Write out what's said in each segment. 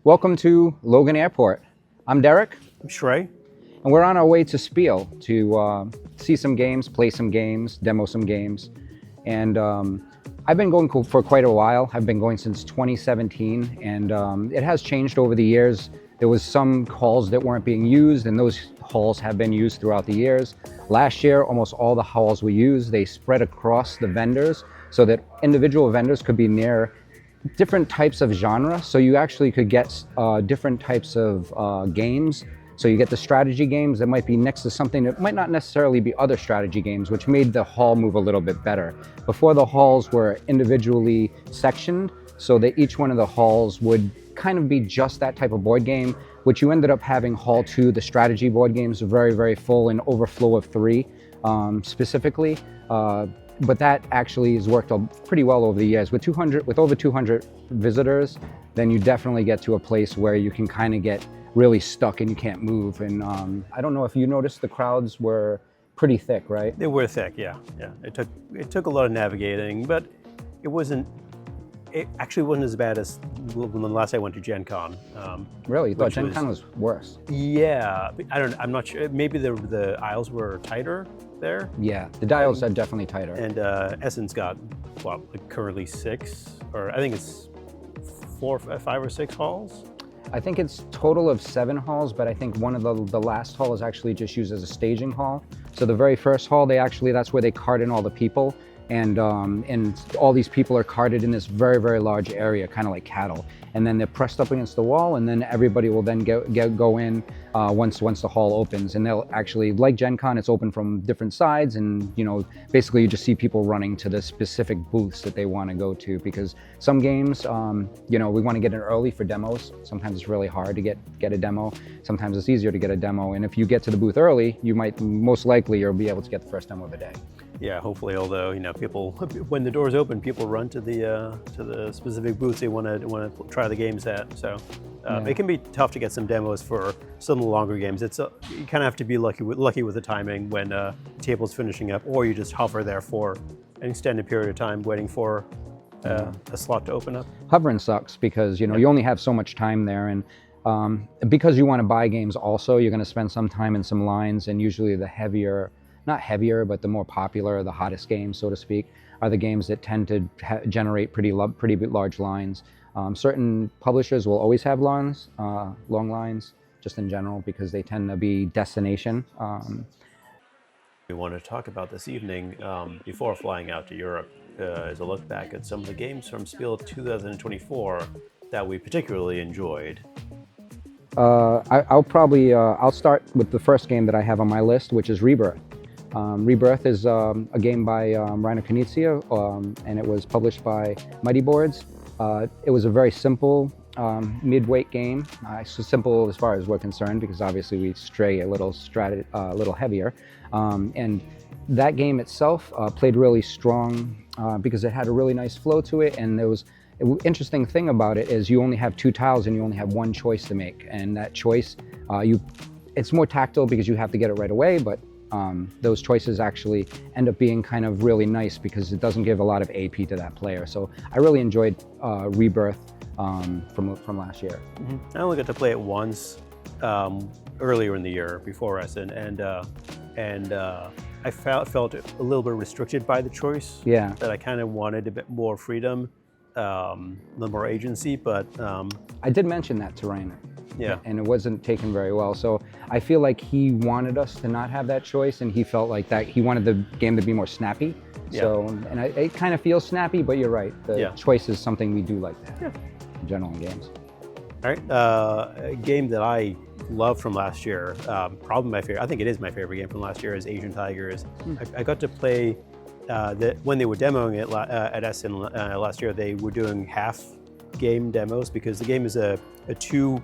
Welcome to Logan Airport. I'm Derek. I'm Shrey. And we're on our way to Spiel to see some games, play some games, demo some games. And I've been going for quite a while. I've been going since 2017, and it has changed over the years. There was some halls that weren't being used, and those halls have been used throughout the years. Last year, almost all the halls we used, they spread across the vendors so that individual vendors could be near different types of genre. So you actually could get different types of games. So you get the strategy games that might be next to something that might not necessarily be other strategy games, which made the hall move a little bit better. Before, the halls were individually sectioned so that each one of the halls would kind of be just that type of board game, which you ended up having Hall 2, the strategy board games, very, very full, and overflow of 3 specifically. But that actually has worked pretty well over the years. With over 200 visitors, then you definitely get to a place where you can kind of get really stuck and you can't move. And I don't know if you noticed, the crowds were pretty thick, right? They were thick, yeah. It took a lot of navigating, but it actually wasn't as bad as when the last I went to Gen Con. Really? You thought Gen Con was worse? Yeah, I'm not sure. Maybe the aisles were tighter there. Yeah, the dials are definitely tighter. And Essen's got, currently 6, or I think it's 5 or 6 halls. I think it's total of 7 halls, but I think one of the last hall is actually just used as a staging hall. So the very first hall, that's where they cart in all the people. And all these people are carted in this very, very large area, kind of like cattle. And then they're pressed up against the wall, and then everybody will then go in once the hall opens. And they'll actually, like Gen Con, it's open from different sides, and basically you just see people running to the specific booths that they want to go to, because some games, we want to get in early for demos. Sometimes it's really hard to get a demo. Sometimes it's easier to get a demo. And if you get to the booth early, you might most likely you'll be able to get the first demo of the day. Yeah, hopefully. Although people, when the doors open, people run to the specific booths they want to try the games at. So It can be tough to get some demos for some of the longer games. You kind of have to be lucky with the timing when the table's finishing up, or you just hover there for an extended period of time waiting for a slot to open up. Hovering sucks because you only have so much time there, and because you want to buy games also, you're going to spend some time in some lines, and usually the heavier. Not heavier, but the more popular, the hottest games, so to speak, are the games that tend to generate pretty large lines. Certain publishers will always have long lines, just in general, because they tend to be destination. We want to talk about this evening, before flying out to Europe, is a look back at some of the games from Spiel 2024 that we particularly enjoyed. I'll start with the first game that I have on my list, which is Rebirth. Rebirth is a game by Rainer Knizia, and it was published by Mighty Boards. It was a very simple mid-weight game, so simple as far as we're concerned, because obviously we stray a little heavier. And that game itself played really strong because it had a really nice flow to it, and there was interesting thing about it is you only have 2 tiles and you only have one choice to make, and that choice it's more tactile because you have to get it right away, but those choices actually end up being kind of really nice because it doesn't give a lot of AP to that player. So I really enjoyed Rebirth from last year. Mm-hmm. I only got to play it once earlier in the year before Essen, and I felt a little bit restricted by the choice. Yeah. That I kind of wanted a bit more freedom, a little more agency, but I did mention that to Rainer. Yeah. And it wasn't taken very well. So I feel like he wanted us to not have that choice, and he felt like that he wanted the game to be more snappy. Yeah. So, and it kind of feels snappy, but you're right. The choice is something we do like that in general in games. All right. A game that I love from last year, probably my favorite, I think it is my favorite game from last year, is Asian Tigers. I got to play, when they were demoing it at Essen last year, they were doing half game demos because the game is a 2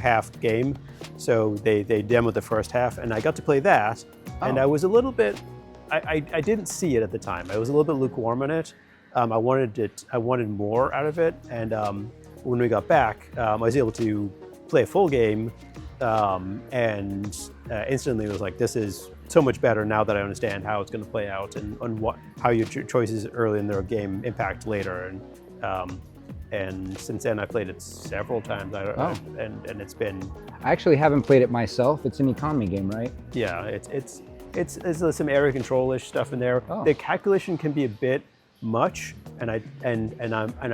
half game. So they demoed the first half, and I got to play that, and I was a little bit, I didn't see it at the time. I was a little bit lukewarm on it. I wanted more out of it, and when we got back, I was able to play a full game, and instantly it was like, this is so much better now that I understand how it's going to play out and how your choices early in the game impact later. And and since then I played it several times. And it's been. I actually haven't played it myself. It's an economy game, right? Yeah, it's some area control-ish stuff in there. Oh. The calculation can be a bit much, and I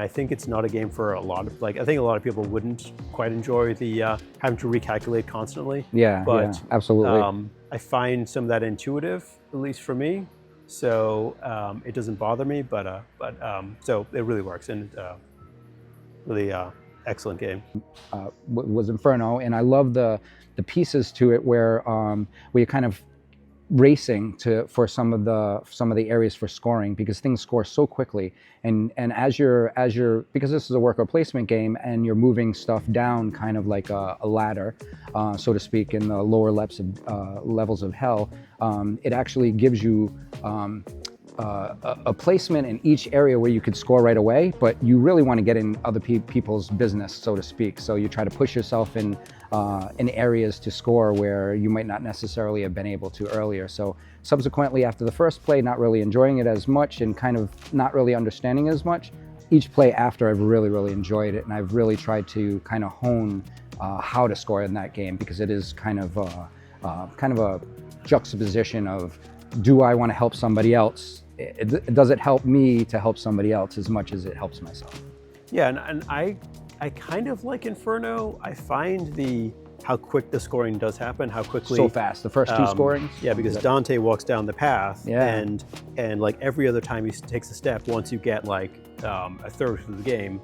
think it's not a game for a lot of, like, I think a lot of people wouldn't quite enjoy the having to recalculate constantly. Yeah, but yeah, absolutely. I find some of that intuitive, at least for me. So it doesn't bother me, but so it really works, and really excellent game. Was Inferno, and I love the pieces to it where you're kind of racing for some of the areas for scoring, because things score so quickly, and as you're because this is a worker placement game and you're moving stuff down kind of like a ladder, so to speak, in the lower levels of hell, it actually gives you a placement in each area where you could score right away, but you really want to get in other people's business, so to speak. So you try to push yourself in areas to score where you might not necessarily have been able to earlier. So subsequently, after the first play, not really enjoying it as much and kind of not really understanding as much, each play after I've really enjoyed it, and I've really tried to kind of hone how to score in that game, because it is kind of a juxtaposition of, do I want to help somebody else? Does it help me to help somebody else as much as it helps myself? Yeah, and I kind of like Inferno. I find how quick the scoring does happen, how quickly. So fast, the first two scorings? Yeah, because Dante walks down the path, yeah. and like every other time he takes a step, once you get like a third of the game,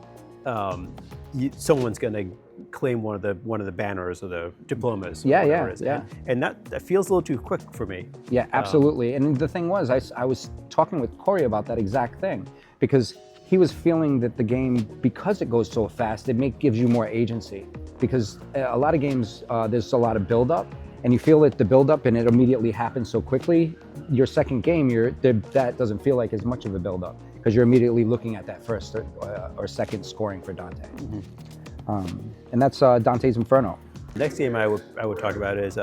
someone's gonna claim one of the banners or the diplomas. And that feels a little too quick for me. Yeah, absolutely. And the thing was, I was talking with Corey about that exact thing, because he was feeling that the game, because it goes so fast, gives you more agency. Because a lot of games, there's a lot of build-up, and you feel it, the build-up, and it immediately happens so quickly. Your second game, that doesn't feel like as much of a build-up, because you're immediately looking at that first or second scoring for Dante. Mm-hmm. And that's Dante's Inferno. The next game I would talk about is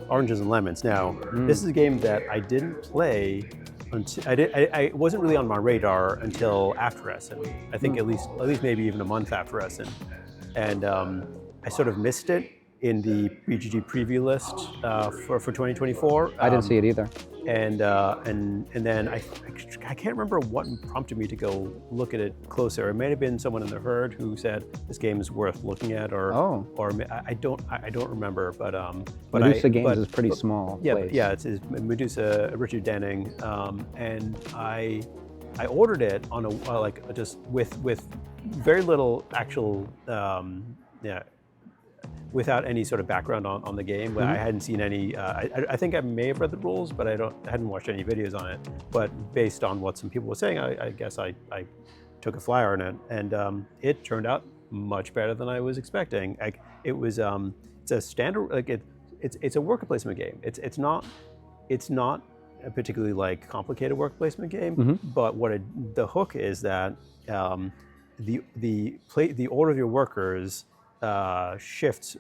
Oranges and Lemons. Now, this is a game that I didn't play until I wasn't really on my radar until after Essen. I think at least maybe even a month after Essen, and I sort of missed it in the BGG preview list for 2024. I didn't see it either. And then I can't remember what prompted me to go look at it closer. It may have been someone in the herd who said this game is worth looking at, or I don't remember. But Medusa Games is pretty small. Yeah, it's Medusa, Richard Denning, and I ordered it on just with very little actual without any sort of background on the game. I hadn't seen any. I think I may have read the rules, but I hadn't watched any videos on it. But based on what some people were saying, I guess I took a flyer on it, and it turned out much better than I was expecting. It's a standard, it's a worker placement game. It's not a particularly like complicated worker placement game. But the hook is that the order of your workers shifts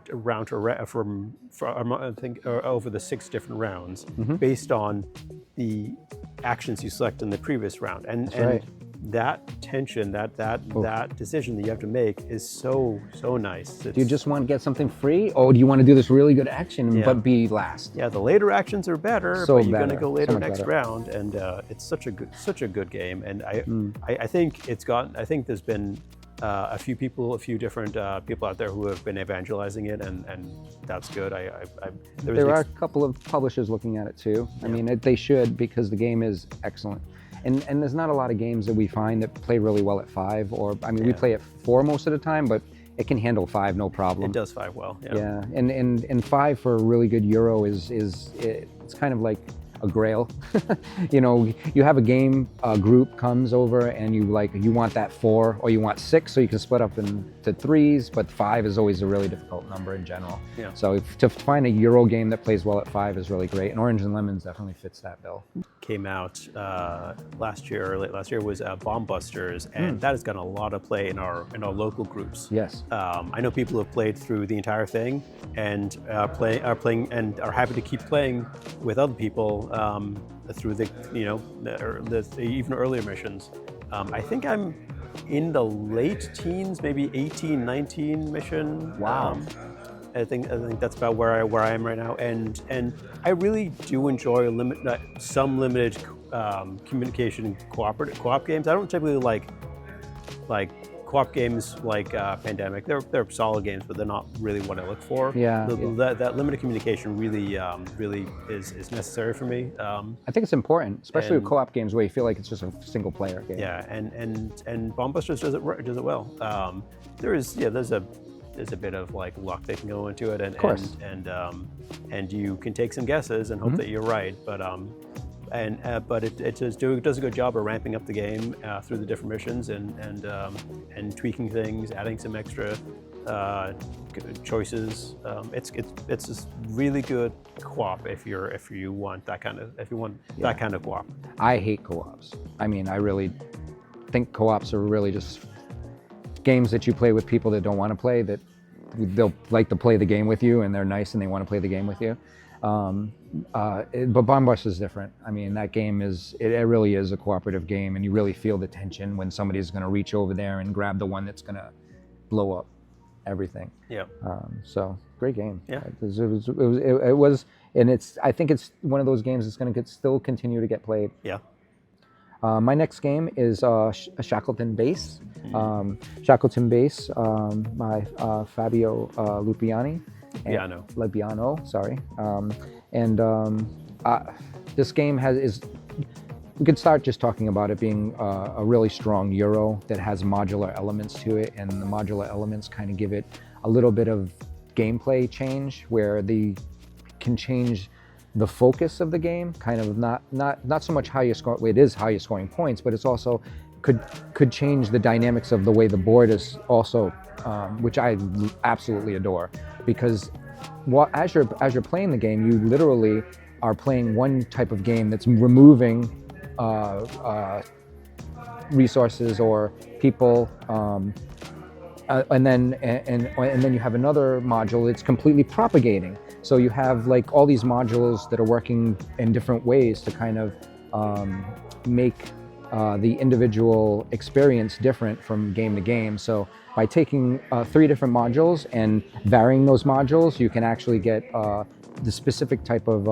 around from I think over the 6 different rounds based on the actions you select in the previous round, and that tension, that decision that you have to make is so nice. Do you just want to get something free, or do you want to do this really good action but be last? Yeah, the later actions are better, but you're going to go later next round, and it's such a good game, and I think there's been a few different people out there who have been evangelizing it, and that's good. There are a couple of publishers looking at it too. I mean, they should, because the game is excellent. And there's not a lot of games that we find that play really well at 5, or we play at 4 most of the time, but it can handle 5 no problem. It does 5 well. Yeah, and 5 for a really good Euro it's kind of like a grail. You have a game, a group comes over, and you want that 4 or you want 6, so you can split up into 3s, but 5 is always a really difficult number in general. Yeah. So to find a Euro game that plays well at 5 is really great, and Orange and Lemons definitely fits that bill. Came out late last year was Bomb Busters, and that has gotten a lot of play in our local groups. Yes. I know people who have played through the entire thing and are playing and are happy to keep playing with other people through the even earlier missions. I think I'm in the late teens, maybe 18, 19 mission. Wow. I think that's about where I am right now, and I really do enjoy some limited communication co-op games. I don't typically like co-op games like Pandemic. They're solid games, but they're not really what I look for. Yeah. That limited communication really is necessary for me. I think it's important, especially with co-op games where you feel like it's just a single player game. Yeah, and Bomb Busters does it well. There's a bit of like luck that can go into it, and you can take some guesses and hope that you're right. But it does a good job of ramping up the game through the different missions and tweaking things, adding some extra choices. It's just really good co-op if you want that kind of co-op. I hate co-ops. I mean, I really think co-ops are really just games that you play with people that don't want to play, that they'll like to play the game with you and they're nice and they want to play the game with you. But Bomb Busters is different. I mean, that game it really is a cooperative game, and you really feel the tension when somebody's going to reach over there and grab the one that's going to blow up everything. Yeah. So great game. Yeah. It was, and I think it's one of those games that's going to still continue to get played. Yeah. My next game is Shackleton Base. Shackleton Base by Fabio Lupiani. Lupiano, sorry. This game we could start just talking about it being a really strong Euro that has modular elements to it, and the modular elements kind of give it a little bit of gameplay change where they can change the focus of the game, kind of not so much how you score. It is how you're scoring points, but it's also could change the dynamics of the way the board is also, which I absolutely adore, because as you're playing the game, you literally are playing one type of game that's removing resources or people. And then you have another module that's completely propagating. So you have like all these modules that are working in different ways to kind of make the individual experience different from game to game. So by taking 3 different modules and varying those modules, you can actually get the specific type of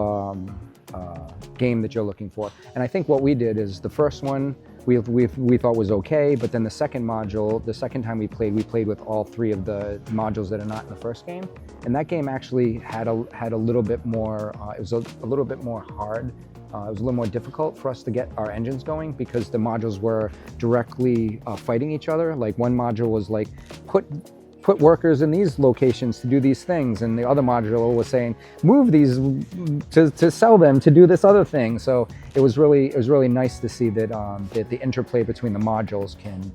game that you're looking for. And I think what we did is the first one we thought was okay, but then the second module, the second time we played with all 3 of the modules that are not in the first game, and that game actually had a little bit more. It was a little bit more hard. It was a little more difficult for us to get our engines going because the modules were directly fighting each other. Like one module was like put workers in these locations to do these things, and the other module was saying move these to sell them to do this other thing. So it was really nice to see that that the interplay between the modules can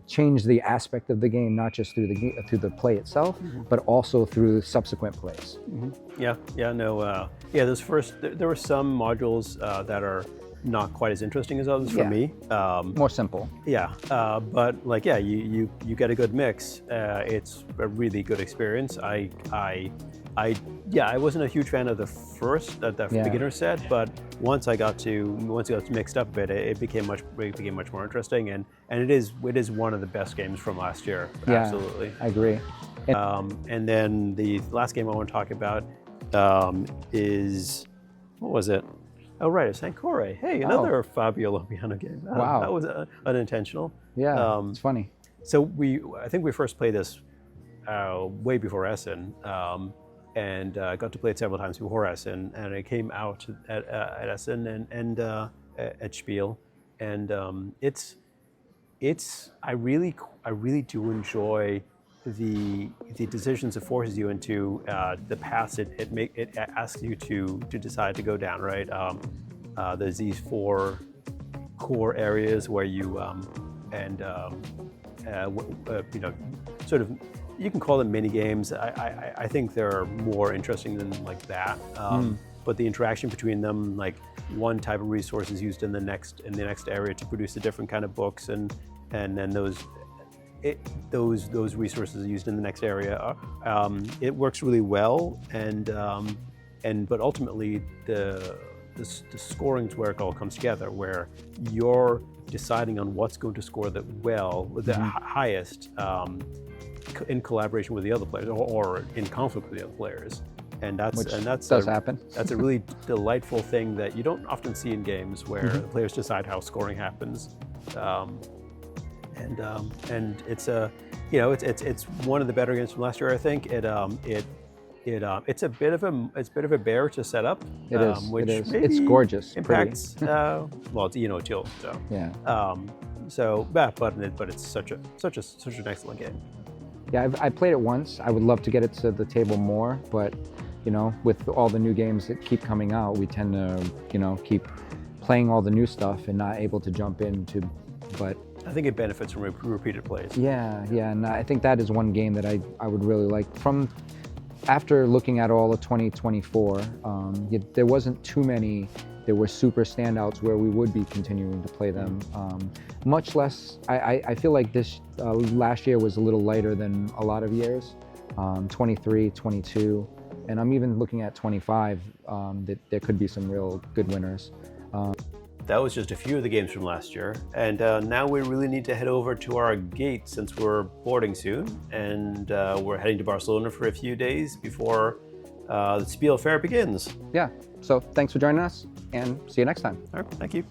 change the aspect of the game, not just through the play itself, but also through subsequent plays. There were some modules that are not quite as interesting as others for me. More simple. But you get a good mix. It's a really good experience. I wasn't a huge fan of the beginner set, but once it got mixed up a bit, it became much more interesting, and it is one of the best games from last year. Yeah, absolutely. I agree. And then the last game I want to talk about is, what was it? Oh, right, it's Sancore. Hey, another Fabio Lupiano game. Wow. That was unintentional. Yeah, it's funny. So I think we first played this way before Essen, and got to play it several times before Essen, and it came out at Essen and at Spiel, and I really do enjoy the decisions it forces you into, the paths it asks you to decide to go down. Right, there's these 4 core areas where you sort of, you can call them mini games. I think they're more interesting than like that. But the interaction between them, like one type of resource is used in the next area to produce a different kind of books, and then those resources are used in the next area. It works really well, but ultimately the scoring is where it all comes together, where you're deciding on what's going to score the highest in collaboration with the other players or in conflict with the other players. And that's does happen. That's a really delightful thing that you don't often see in games where the players decide how scoring happens. And it's it's one of the better games from last year. I think it's a bit of a bear to set up. It is. Which it is. maybe It's gorgeous. Impacts. Well, it's Teal, so Yeah. But it's such an excellent game. Yeah, I played it once. I would love to get it to the table more, but with all the new games that keep coming out, we tend to keep playing all the new stuff and not able to jump into. But I think it benefits from repeated plays. Yeah, and I think that is one game that I would really like. After looking at all of 2024, there wasn't too many that were super standouts where we would be continuing to play them. Much less, I feel like this last year was a little lighter than a lot of years, 23, 22, and I'm even looking at 25, that there could be some real good winners. That was just a few of the games from last year, and now we really need to head over to our gate since we're boarding soon, and we're heading to Barcelona for a few days before the Spiel Fair begins. Yeah, so thanks for joining us, and see you next time. All right, thank you.